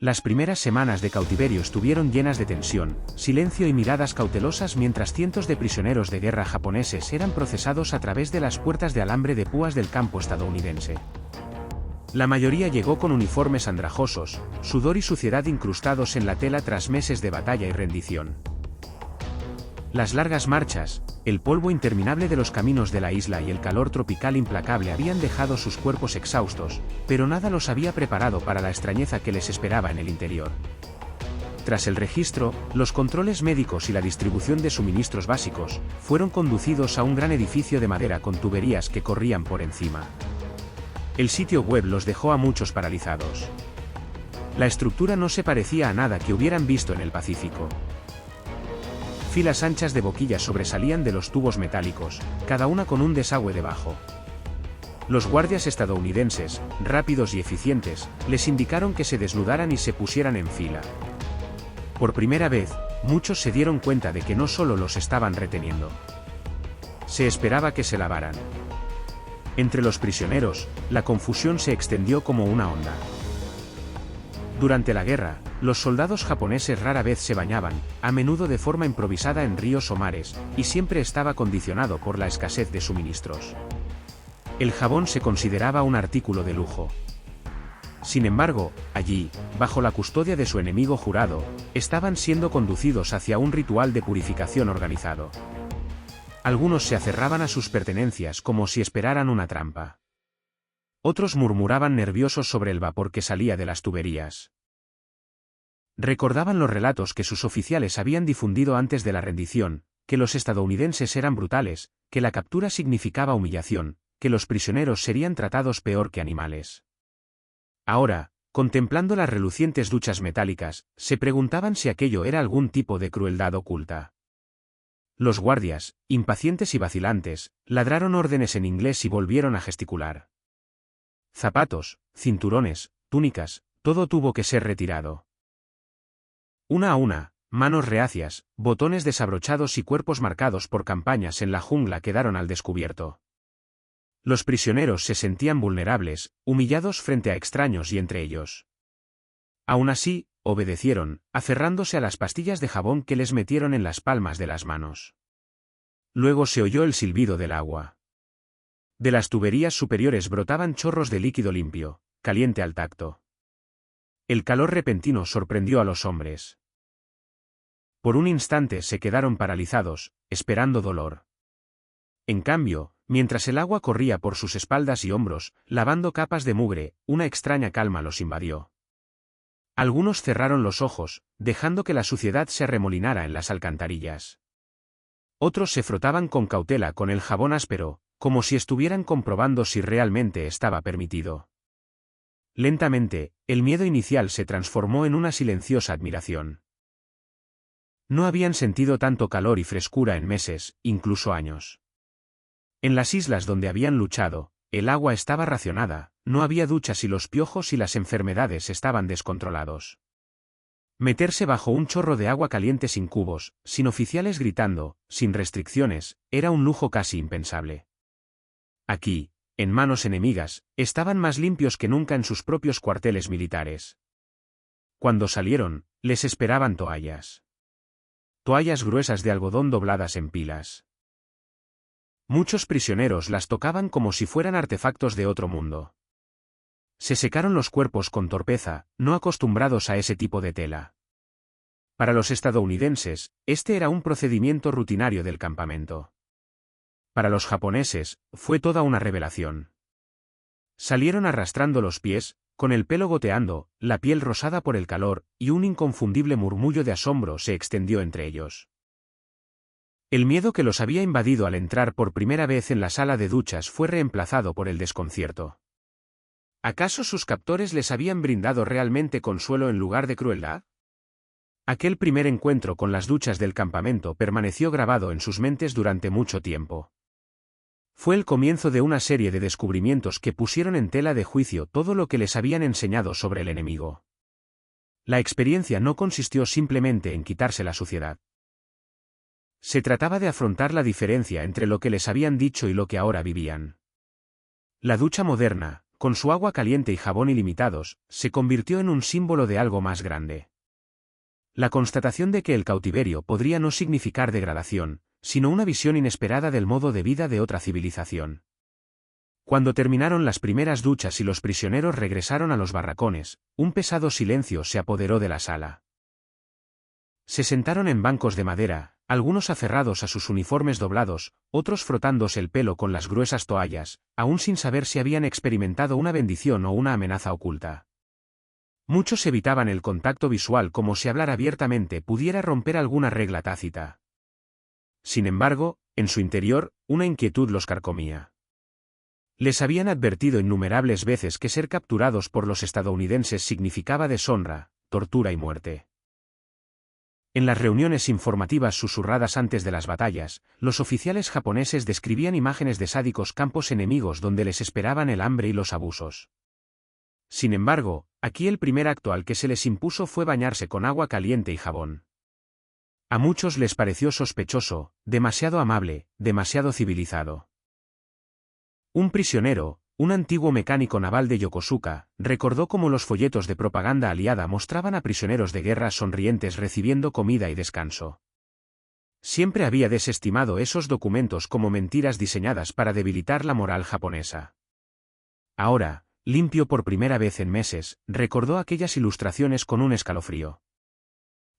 Las primeras semanas de cautiverio estuvieron llenas de tensión, silencio y miradas cautelosas mientras cientos de prisioneros de guerra japoneses eran procesados a través de las puertas de alambre de púas del campo estadounidense. La mayoría llegó con uniformes andrajosos, sudor y suciedad incrustados en la tela tras meses de batalla y rendición. Las largas marchas, el polvo interminable de los caminos de la isla y el calor tropical implacable habían dejado sus cuerpos exhaustos, pero nada los había preparado para la extrañeza que les esperaba en el interior. Tras el registro, los controles médicos y la distribución de suministros básicos, fueron conducidos a un gran edificio de madera con tuberías que corrían por encima. El sitio web los dejó a muchos paralizados. La estructura no se parecía a nada que hubieran visto en el Pacífico. Filas anchas de boquillas sobresalían de los tubos metálicos, cada una con un desagüe debajo. Los guardias estadounidenses, rápidos y eficientes, les indicaron que se desnudaran y se pusieran en fila. Por primera vez, muchos se dieron cuenta de que no solo los estaban reteniendo. Se esperaba que se lavaran. Entre los prisioneros, la confusión se extendió como una onda. Durante la guerra, los soldados japoneses rara vez se bañaban, a menudo de forma improvisada en ríos o mares, y siempre estaba condicionado por la escasez de suministros. El jabón se consideraba un artículo de lujo. Sin embargo, allí, bajo la custodia de su enemigo jurado, estaban siendo conducidos hacia un ritual de purificación organizado. Algunos se aferraban a sus pertenencias como si esperaran una trampa. Otros murmuraban nerviosos sobre el vapor que salía de las tuberías. Recordaban los relatos que sus oficiales habían difundido antes de la rendición, que los estadounidenses eran brutales, que la captura significaba humillación, que los prisioneros serían tratados peor que animales. Ahora, contemplando las relucientes duchas metálicas, se preguntaban si aquello era algún tipo de crueldad oculta. Los guardias, impacientes y vacilantes, ladraron órdenes en inglés y volvieron a gesticular. Zapatos, cinturones, túnicas, todo tuvo que ser retirado. Una a una, manos reacias, botones desabrochados y cuerpos marcados por campañas en la jungla quedaron al descubierto. Los prisioneros se sentían vulnerables, humillados frente a extraños y entre ellos. Aún así, obedecieron, aferrándose a las pastillas de jabón que les metieron en las palmas de las manos. Luego se oyó el silbido del agua. De las tuberías superiores brotaban chorros de líquido limpio, caliente al tacto. El calor repentino sorprendió a los hombres. Por un instante se quedaron paralizados, esperando dolor. En cambio, mientras el agua corría por sus espaldas y hombros, lavando capas de mugre, una extraña calma los invadió. Algunos cerraron los ojos, dejando que la suciedad se arremolinara en las alcantarillas. Otros se frotaban con cautela con el jabón áspero, como si estuvieran comprobando si realmente estaba permitido. Lentamente, el miedo inicial se transformó en una silenciosa admiración. No habían sentido tanto calor y frescura en meses, incluso años. En las islas donde habían luchado, el agua estaba racionada, no había duchas y los piojos y las enfermedades estaban descontrolados. Meterse bajo un chorro de agua caliente sin cubos, sin oficiales gritando, sin restricciones, era un lujo casi impensable. Aquí, en manos enemigas, estaban más limpios que nunca en sus propios cuarteles militares. Cuando salieron, les esperaban toallas. Toallas gruesas de algodón dobladas en pilas. Muchos prisioneros las tocaban como si fueran artefactos de otro mundo. Se secaron los cuerpos con torpeza, no acostumbrados a ese tipo de tela. Para los estadounidenses, este era un procedimiento rutinario del campamento. Para los japoneses, fue toda una revelación. Salieron arrastrando los pies, con el pelo goteando, la piel rosada por el calor, y un inconfundible murmullo de asombro se extendió entre ellos. El miedo que los había invadido al entrar por primera vez en la sala de duchas fue reemplazado por el desconcierto. ¿Acaso sus captores les habían brindado realmente consuelo en lugar de crueldad? Aquel primer encuentro con las duchas del campamento permaneció grabado en sus mentes durante mucho tiempo. Fue el comienzo de una serie de descubrimientos que pusieron en tela de juicio todo lo que les habían enseñado sobre el enemigo. La experiencia no consistió simplemente en quitarse la suciedad. Se trataba de afrontar la diferencia entre lo que les habían dicho y lo que ahora vivían. La ducha moderna, con su agua caliente y jabón ilimitados, se convirtió en un símbolo de algo más grande. La constatación de que el cautiverio podría no significar degradación, sino una visión inesperada del modo de vida de otra civilización. Cuando terminaron las primeras duchas y los prisioneros regresaron a los barracones, un pesado silencio se apoderó de la sala. Se sentaron en bancos de madera, algunos aferrados a sus uniformes doblados, otros frotándose el pelo con las gruesas toallas, aún sin saber si habían experimentado una bendición o una amenaza oculta. Muchos evitaban el contacto visual como si hablar abiertamente pudiera romper alguna regla tácita. Sin embargo, en su interior, una inquietud los carcomía. Les habían advertido innumerables veces que ser capturados por los estadounidenses significaba deshonra, tortura y muerte. En las reuniones informativas susurradas antes de las batallas, los oficiales japoneses describían imágenes de sádicos campos enemigos donde les esperaban el hambre y los abusos. Sin embargo, aquí el primer acto al que se les impuso fue bañarse con agua caliente y jabón. A muchos les pareció sospechoso, demasiado amable, demasiado civilizado. Un prisionero, un antiguo mecánico naval de Yokosuka, recordó cómo los folletos de propaganda aliada mostraban a prisioneros de guerra sonrientes recibiendo comida y descanso. Siempre había desestimado esos documentos como mentiras diseñadas para debilitar la moral japonesa. Ahora, limpio por primera vez en meses, recordó aquellas ilustraciones con un escalofrío.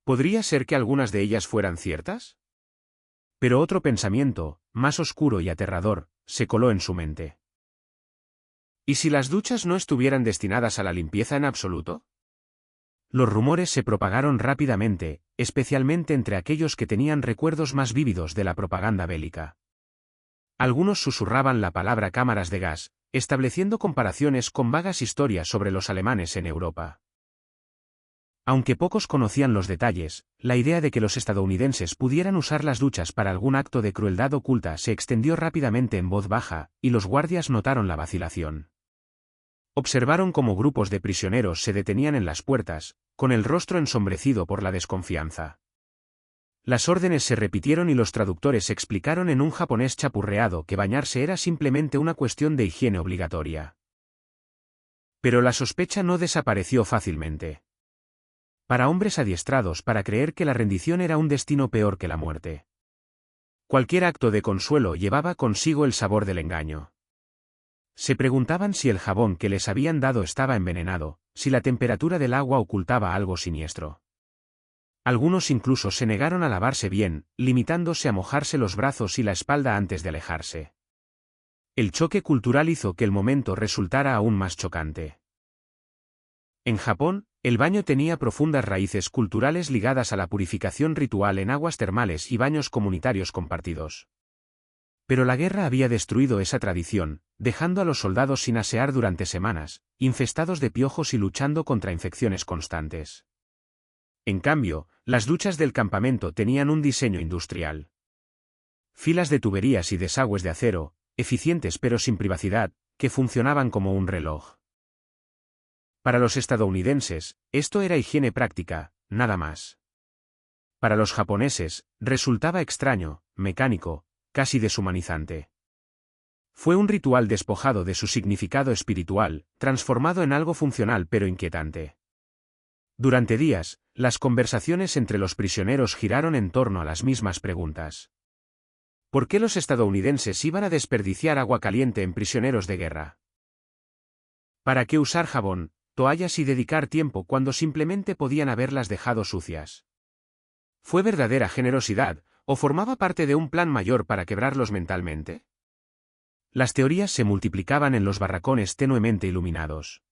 ¿Podría ser que algunas de ellas fueran ciertas? Pero otro pensamiento, más oscuro y aterrador, se coló en su mente. ¿Y si las duchas no estuvieran destinadas a la limpieza en absoluto? Los rumores se propagaron rápidamente, especialmente entre aquellos que tenían recuerdos más vívidos de la propaganda bélica. Algunos susurraban la palabra cámaras de gas, estableciendo comparaciones con vagas historias sobre los alemanes en Europa. Aunque pocos conocían los detalles, la idea de que los estadounidenses pudieran usar las duchas para algún acto de crueldad oculta se extendió rápidamente en voz baja, y los guardias notaron la vacilación. Observaron cómo grupos de prisioneros se detenían en las puertas, con el rostro ensombrecido por la desconfianza. Las órdenes se repitieron y los traductores explicaron en un japonés chapurreado que bañarse era simplemente una cuestión de higiene obligatoria. Pero la sospecha no desapareció fácilmente. Para hombres adiestrados para creer que la rendición era un destino peor que la muerte. Cualquier acto de consuelo llevaba consigo el sabor del engaño. Se preguntaban si el jabón que les habían dado estaba envenenado, si la temperatura del agua ocultaba algo siniestro. Algunos incluso se negaron a lavarse bien, limitándose a mojarse los brazos y la espalda antes de alejarse. El choque cultural hizo que el momento resultara aún más chocante. En Japón, el baño tenía profundas raíces culturales ligadas a la purificación ritual en aguas termales y baños comunitarios compartidos. Pero la guerra había destruido esa tradición, dejando a los soldados sin asear durante semanas, infestados de piojos y luchando contra infecciones constantes. En cambio, las duchas del campamento tenían un diseño industrial. Filas de tuberías y desagües de acero, eficientes pero sin privacidad, que funcionaban como un reloj. Para los estadounidenses, esto era higiene práctica, nada más. Para los japoneses, resultaba extraño, mecánico, casi deshumanizante. Fue un ritual despojado de su significado espiritual, transformado en algo funcional pero inquietante. Durante días, las conversaciones entre los prisioneros giraron en torno a las mismas preguntas. ¿Por qué los estadounidenses iban a desperdiciar agua caliente en prisioneros de guerra? ¿Para qué usar jabón, toallas y dedicar tiempo cuando simplemente podían haberlas dejado sucias? ¿Fue verdadera generosidad, o formaba parte de un plan mayor para quebrarlos mentalmente? Las teorías se multiplicaban en los barracones tenuemente iluminados.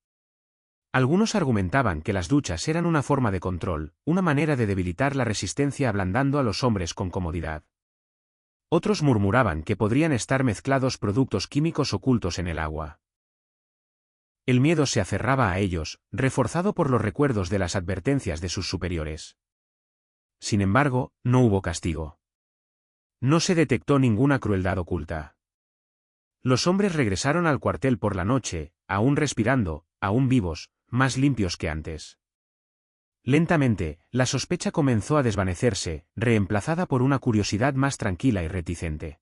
Algunos argumentaban que las duchas eran una forma de control, una manera de debilitar la resistencia ablandando a los hombres con comodidad. Otros murmuraban que podrían estar mezclados productos químicos ocultos en el agua. El miedo se aferraba a ellos, reforzado por los recuerdos de las advertencias de sus superiores. Sin embargo, no hubo castigo. No se detectó ninguna crueldad oculta. Los hombres regresaron al cuartel por la noche, aún respirando, aún vivos, más limpios que antes. Lentamente, la sospecha comenzó a desvanecerse, reemplazada por una curiosidad más tranquila y reticente.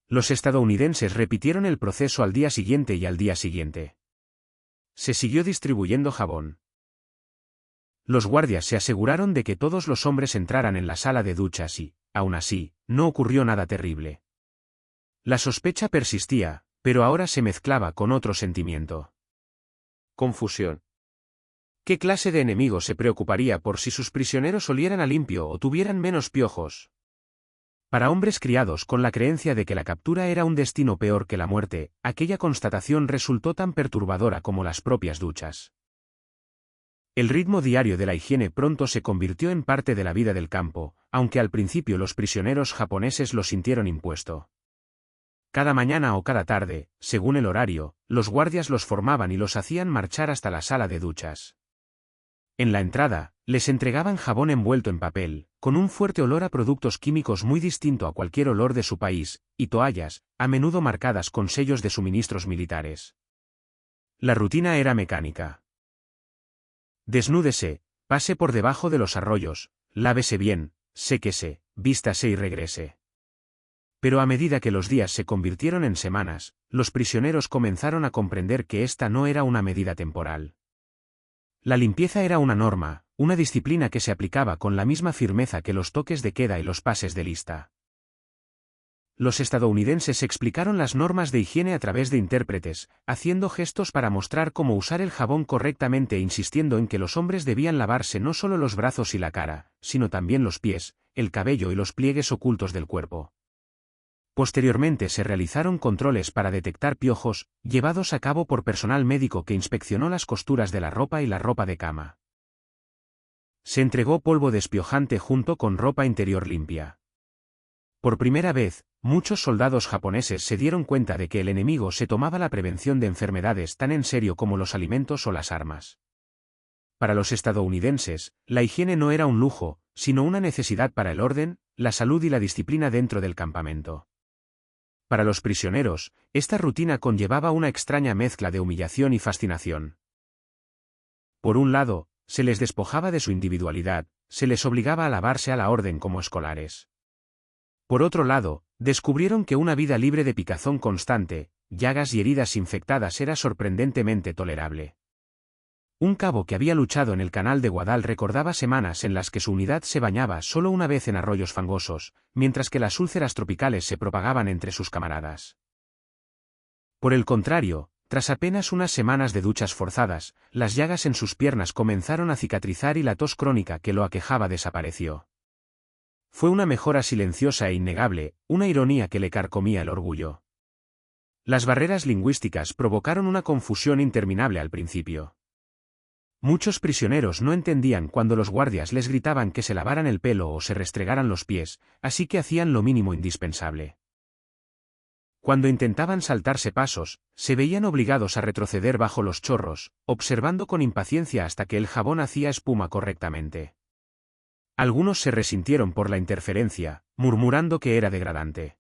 Los estadounidenses repitieron el proceso al día siguiente y al día siguiente. Se siguió distribuyendo jabón. Los guardias se aseguraron de que todos los hombres entraran en la sala de duchas y, aún así, no ocurrió nada terrible. La sospecha persistía, pero ahora se mezclaba con otro sentimiento. Confusión. ¿Qué clase de enemigo se preocuparía por si sus prisioneros olieran a limpio o tuvieran menos piojos? Para hombres criados con la creencia de que la captura era un destino peor que la muerte, aquella constatación resultó tan perturbadora como las propias duchas. El ritmo diario de la higiene pronto se convirtió en parte de la vida del campo, aunque al principio los prisioneros japoneses lo sintieron impuesto. Cada mañana o cada tarde, según el horario, los guardias los formaban y los hacían marchar hasta la sala de duchas. En la entrada, les entregaban jabón envuelto en papel, con un fuerte olor a productos químicos muy distinto a cualquier olor de su país, y toallas, a menudo marcadas con sellos de suministros militares. La rutina era mecánica. Desnúdese, pase por debajo de los arroyos, lávese bien, séquese, vístase y regrese. Pero a medida que los días se convirtieron en semanas, los prisioneros comenzaron a comprender que esta no era una medida temporal. La limpieza era una norma, una disciplina que se aplicaba con la misma firmeza que los toques de queda y los pases de lista. Los estadounidenses explicaron las normas de higiene a través de intérpretes, haciendo gestos para mostrar cómo usar el jabón correctamente e insistiendo en que los hombres debían lavarse no solo los brazos y la cara, sino también los pies, el cabello y los pliegues ocultos del cuerpo. Posteriormente se realizaron controles para detectar piojos, llevados a cabo por personal médico que inspeccionó las costuras de la ropa y la ropa de cama. Se entregó polvo despiojante junto con ropa interior limpia. Por primera vez, muchos soldados japoneses se dieron cuenta de que el enemigo se tomaba la prevención de enfermedades tan en serio como los alimentos o las armas. Para los estadounidenses, la higiene no era un lujo, sino una necesidad para el orden, la salud y la disciplina dentro del campamento. Para los prisioneros, esta rutina conllevaba una extraña mezcla de humillación y fascinación. Por un lado, se les despojaba de su individualidad, se les obligaba a lavarse a la orden como escolares. Por otro lado, descubrieron que una vida libre de picazón constante, llagas y heridas infectadas era sorprendentemente tolerable. Un cabo que había luchado en el canal de Guadal recordaba semanas en las que su unidad se bañaba solo una vez en arroyos fangosos, mientras que las úlceras tropicales se propagaban entre sus camaradas. Por el contrario, tras apenas unas semanas de duchas forzadas, las llagas en sus piernas comenzaron a cicatrizar y la tos crónica que lo aquejaba desapareció. Fue una mejora silenciosa e innegable, una ironía que le carcomía el orgullo. Las barreras lingüísticas provocaron una confusión interminable al principio. Muchos prisioneros no entendían cuando los guardias les gritaban que se lavaran el pelo o se restregaran los pies, así que hacían lo mínimo indispensable. Cuando intentaban saltarse pasos, se veían obligados a retroceder bajo los chorros, observando con impaciencia hasta que el jabón hacía espuma correctamente. Algunos se resintieron por la interferencia, murmurando que era degradante.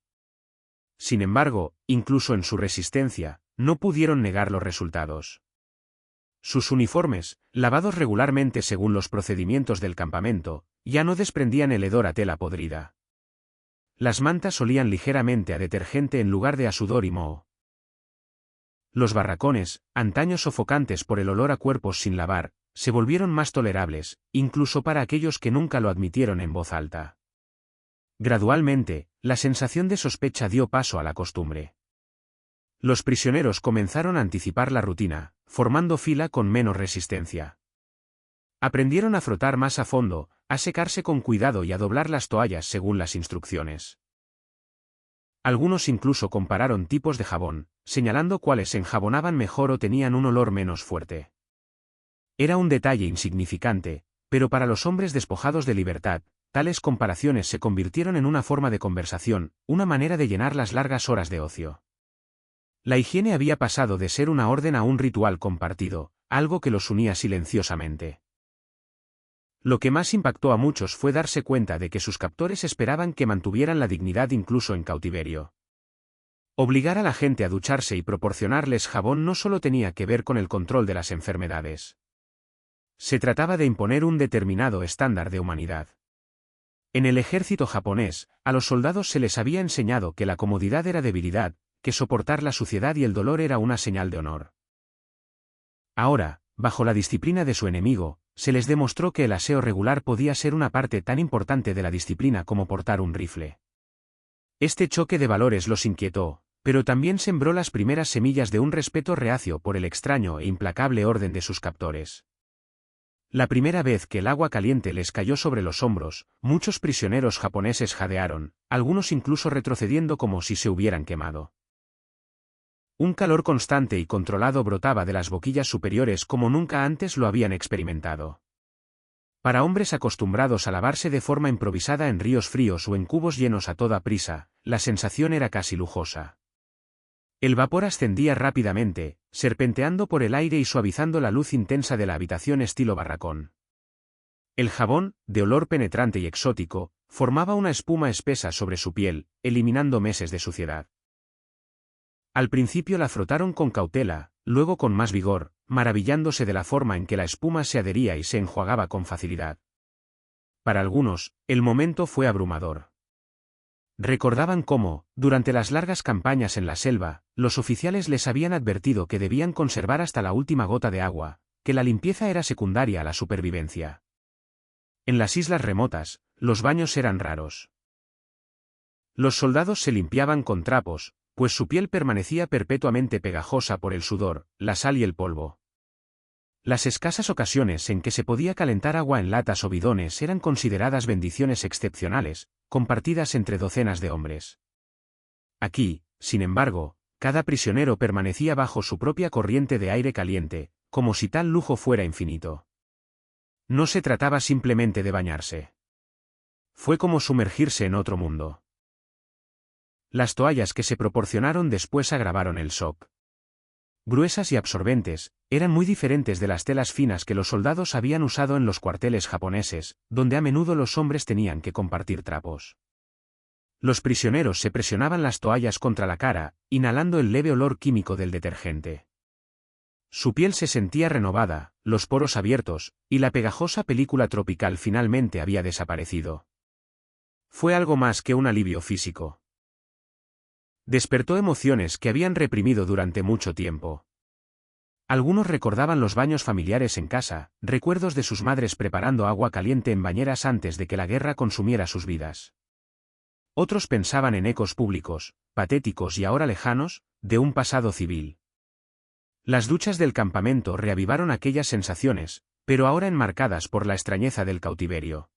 Sin embargo, incluso en su resistencia, no pudieron negar los resultados. Sus uniformes, lavados regularmente según los procedimientos del campamento, ya no desprendían el hedor a tela podrida. Las mantas olían ligeramente a detergente en lugar de a sudor y moho. Los barracones, antaño sofocantes por el olor a cuerpos sin lavar, se volvieron más tolerables, incluso para aquellos que nunca lo admitieron en voz alta. Gradualmente, la sensación de sospecha dio paso a la costumbre. Los prisioneros comenzaron a anticipar la rutina, formando fila con menos resistencia. Aprendieron a frotar más a fondo, a secarse con cuidado y a doblar las toallas según las instrucciones. Algunos incluso compararon tipos de jabón, señalando cuáles se enjabonaban mejor o tenían un olor menos fuerte. Era un detalle insignificante, pero para los hombres despojados de libertad, tales comparaciones se convirtieron en una forma de conversación, una manera de llenar las largas horas de ocio. La higiene había pasado de ser una orden a un ritual compartido, algo que los unía silenciosamente. Lo que más impactó a muchos fue darse cuenta de que sus captores esperaban que mantuvieran la dignidad incluso en cautiverio. Obligar a la gente a ducharse y proporcionarles jabón no solo tenía que ver con el control de las enfermedades. Se trataba de imponer un determinado estándar de humanidad. En el ejército japonés, a los soldados se les había enseñado que la comodidad era debilidad, que soportar la suciedad y el dolor era una señal de honor. Ahora, bajo la disciplina de su enemigo, se les demostró que el aseo regular podía ser una parte tan importante de la disciplina como portar un rifle. Este choque de valores los inquietó, pero también sembró las primeras semillas de un respeto reacio por el extraño e implacable orden de sus captores. La primera vez que el agua caliente les cayó sobre los hombros, muchos prisioneros japoneses jadearon, algunos incluso retrocediendo como si se hubieran quemado. Un calor constante y controlado brotaba de las boquillas superiores como nunca antes lo habían experimentado. Para hombres acostumbrados a lavarse de forma improvisada en ríos fríos o en cubos llenos a toda prisa, la sensación era casi lujosa. El vapor ascendía rápidamente, serpenteando por el aire y suavizando la luz intensa de la habitación estilo barracón. El jabón, de olor penetrante y exótico, formaba una espuma espesa sobre su piel, eliminando meses de suciedad. Al principio la frotaron con cautela, luego con más vigor, maravillándose de la forma en que la espuma se adhería y se enjuagaba con facilidad. Para algunos, el momento fue abrumador. Recordaban cómo, durante las largas campañas en la selva, los oficiales les habían advertido que debían conservar hasta la última gota de agua, que la limpieza era secundaria a la supervivencia. En las islas remotas, los baños eran raros. Los soldados se limpiaban con trapos, pues su piel permanecía perpetuamente pegajosa por el sudor, la sal y el polvo. Las escasas ocasiones en que se podía calentar agua en latas o bidones eran consideradas bendiciones excepcionales, compartidas entre docenas de hombres. Aquí, sin embargo, cada prisionero permanecía bajo su propia corriente de aire caliente, como si tal lujo fuera infinito. No se trataba simplemente de bañarse. Fue como sumergirse en otro mundo. Las toallas que se proporcionaron después agravaron el shock. Gruesas y absorbentes, eran muy diferentes de las telas finas que los soldados habían usado en los cuarteles japoneses, donde a menudo los hombres tenían que compartir trapos. Los prisioneros se presionaban las toallas contra la cara, inhalando el leve olor químico del detergente. Su piel se sentía renovada, los poros abiertos, y la pegajosa película tropical finalmente había desaparecido. Fue algo más que un alivio físico. Despertó emociones que habían reprimido durante mucho tiempo. Algunos recordaban los baños familiares en casa, recuerdos de sus madres preparando agua caliente en bañeras antes de que la guerra consumiera sus vidas. Otros pensaban en ecos públicos, patéticos y ahora lejanos, de un pasado civil. Las duchas del campamento reavivaron aquellas sensaciones, pero ahora enmarcadas por la extrañeza del cautiverio.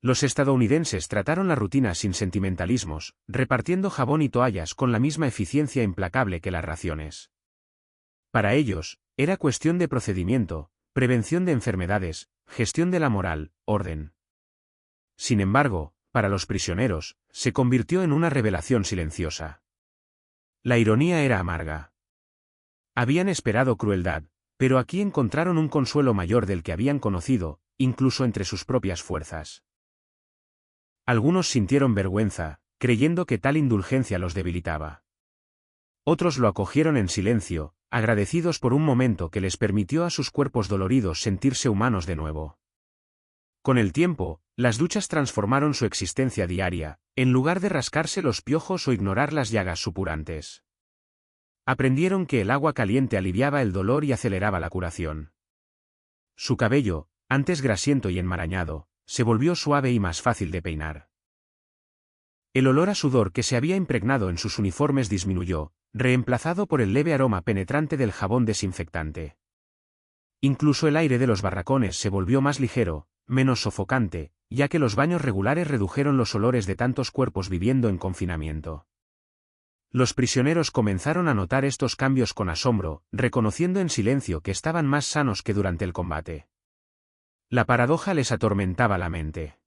Los estadounidenses trataron la rutina sin sentimentalismos, repartiendo jabón y toallas con la misma eficiencia implacable que las raciones. Para ellos, era cuestión de procedimiento, prevención de enfermedades, gestión de la moral, orden. Sin embargo, para los prisioneros, se convirtió en una revelación silenciosa. La ironía era amarga. Habían esperado crueldad, pero aquí encontraron un consuelo mayor del que habían conocido, incluso entre sus propias fuerzas. Algunos sintieron vergüenza, creyendo que tal indulgencia los debilitaba. Otros lo acogieron en silencio, agradecidos por un momento que les permitió a sus cuerpos doloridos sentirse humanos de nuevo. Con el tiempo, las duchas transformaron su existencia diaria, en lugar de rascarse los piojos o ignorar las llagas supurantes. Aprendieron que el agua caliente aliviaba el dolor y aceleraba la curación. Su cabello, antes grasiento y enmarañado, se volvió suave y más fácil de peinar. El olor a sudor que se había impregnado en sus uniformes disminuyó, reemplazado por el leve aroma penetrante del jabón desinfectante. Incluso el aire de los barracones se volvió más ligero, menos sofocante, ya que los baños regulares redujeron los olores de tantos cuerpos viviendo en confinamiento. Los prisioneros comenzaron a notar estos cambios con asombro, reconociendo en silencio que estaban más sanos que durante el combate. La paradoja les atormentaba la mente.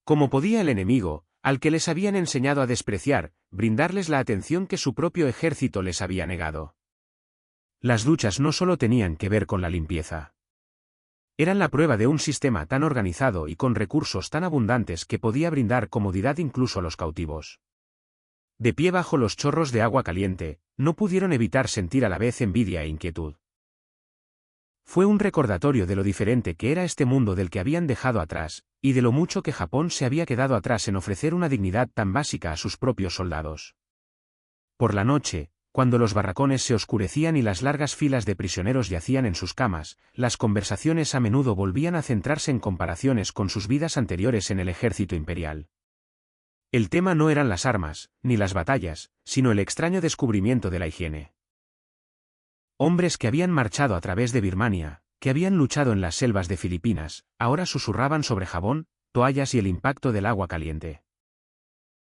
¿Cómo podía el enemigo, al que les habían enseñado a despreciar, brindarles la atención que su propio ejército les había negado? Las duchas no solo tenían que ver con la limpieza. Eran la prueba de un sistema tan organizado y con recursos tan abundantes que podía brindar comodidad incluso a los cautivos. De pie bajo los chorros de agua caliente, no pudieron evitar sentir a la vez envidia e inquietud. Fue un recordatorio de lo diferente que era este mundo del que habían dejado atrás, y de lo mucho que Japón se había quedado atrás en ofrecer una dignidad tan básica a sus propios soldados. Por la noche, Cuando los barracones se oscurecían y las largas filas de prisioneros yacían en sus camas, las conversaciones a menudo volvían a centrarse en comparaciones con sus vidas anteriores en el ejército imperial. El tema no eran las armas, ni las batallas, sino el extraño descubrimiento de la higiene. Hombres que habían marchado a través de Birmania, que habían luchado en las selvas de Filipinas, ahora susurraban sobre jabón, toallas y el impacto del agua caliente.